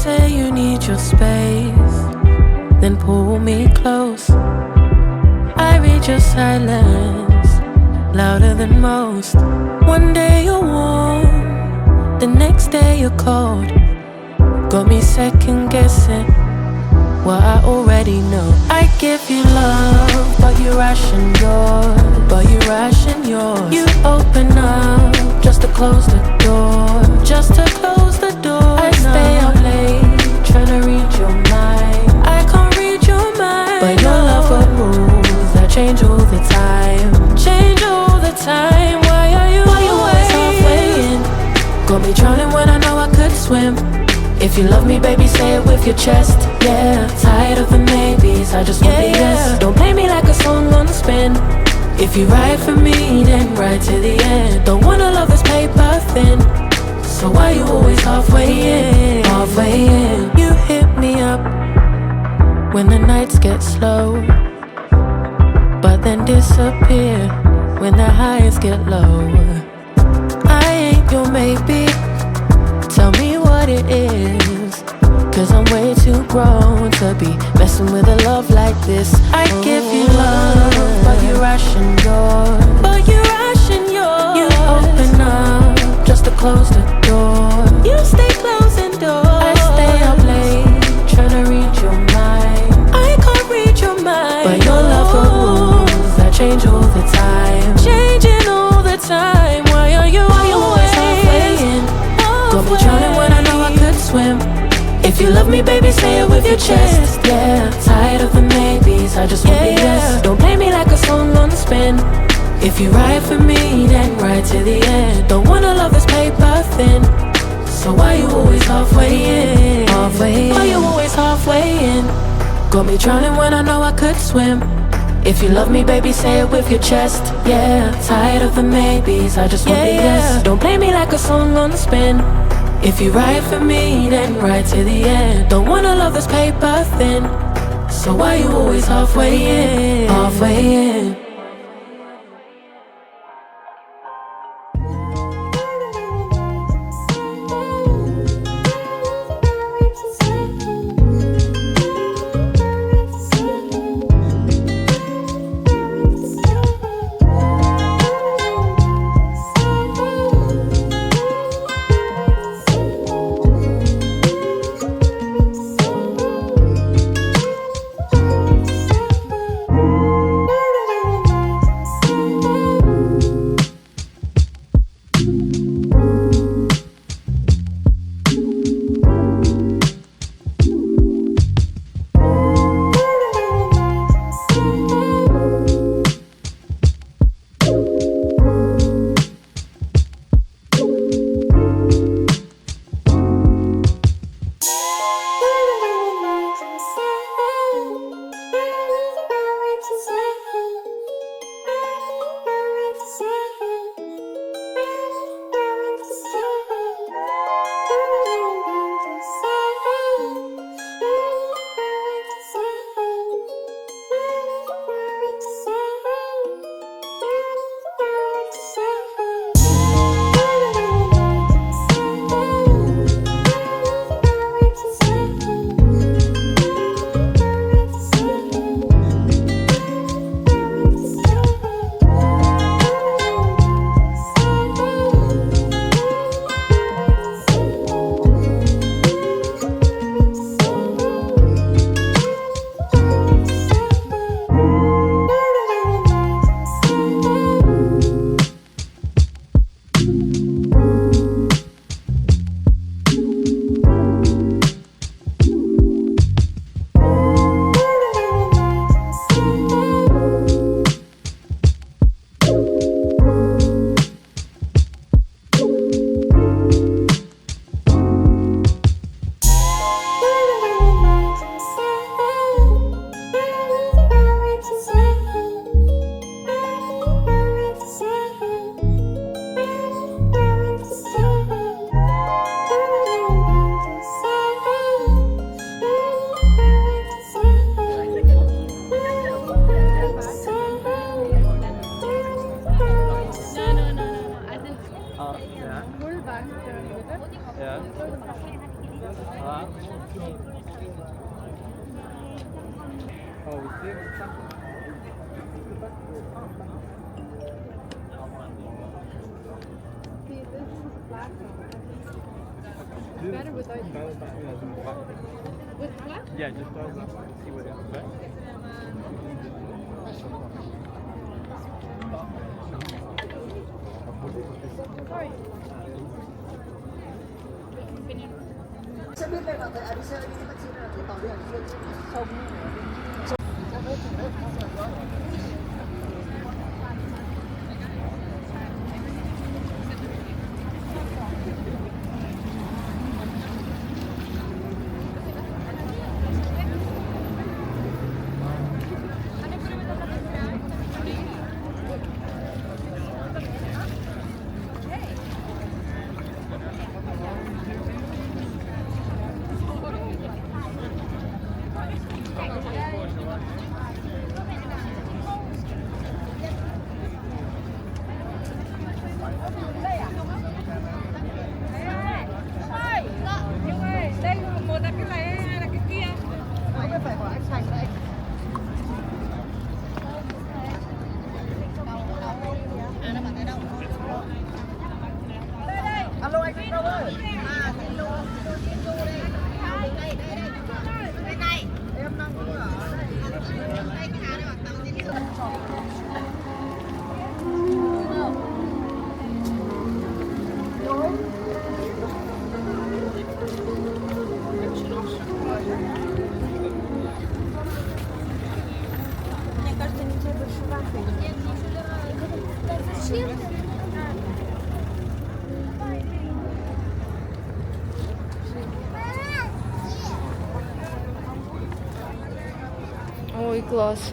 say you need your space, then pull me close. I read your silence, louder than most. One day you're warm, the next day you're cold. Got me second guessing what I already know. I give you love, but you ration yours. You open up just to close the door. I stay up late, trying to read your mind. I can't read your mind, but your love got rules that change all the time. Why are you always halfway in? Got me drowning when I know I could swim. If you love me, baby, say it with your chest. Yeah, tired of the maybes, I just want the yes. Don't play me like a song on spin. If you ride for me, then ride to the end. Don't wanna love this paper thin, so why you always halfway in? You hit me up when the nights get slow, but then disappear when the highs get low. I ain't your maybe, tell me what it is, 'cause I'm way too grown to be messing with a love like this. I give you love, but you ration yours. You open up just to close the door. You stay closing doors. I stay up late, trying to read your mind. I can't read your mind, but your love got rules that change all the time. Why are you always halfway in? Got me drowning when I know I could swim. If you love me, baby, say it with your chest. Yeah, tired of the maybes, I just want the yes. Don't play me like a song on spin. If you ride for me, then ride to the end. Don't wanna love this paper thin, so why you always halfway in? Why you always halfway in? Got me drowning when I know I could swim. If you love me, baby, say it with your chest. Yeah, tired of the maybes, I just want the yes. Don't play me like a song on spin. If you ride for me, then ride to the end. Don't wanna love this paper thin, so why you always halfway in? Ja. Better without with what? Yeah, just see what else. Sorry. Sẽ biết đây là tại Addis đi taxi là cái tàu đi hàng xuyên sông. Alo anh đâu ơi? À thì lô đây. Đây đây. Đây này. Em đang ở đây. Đây cái hàng này bảo tao đi đi. Мне кажется, не тебе больше вафли. Зачем? Ой, клас.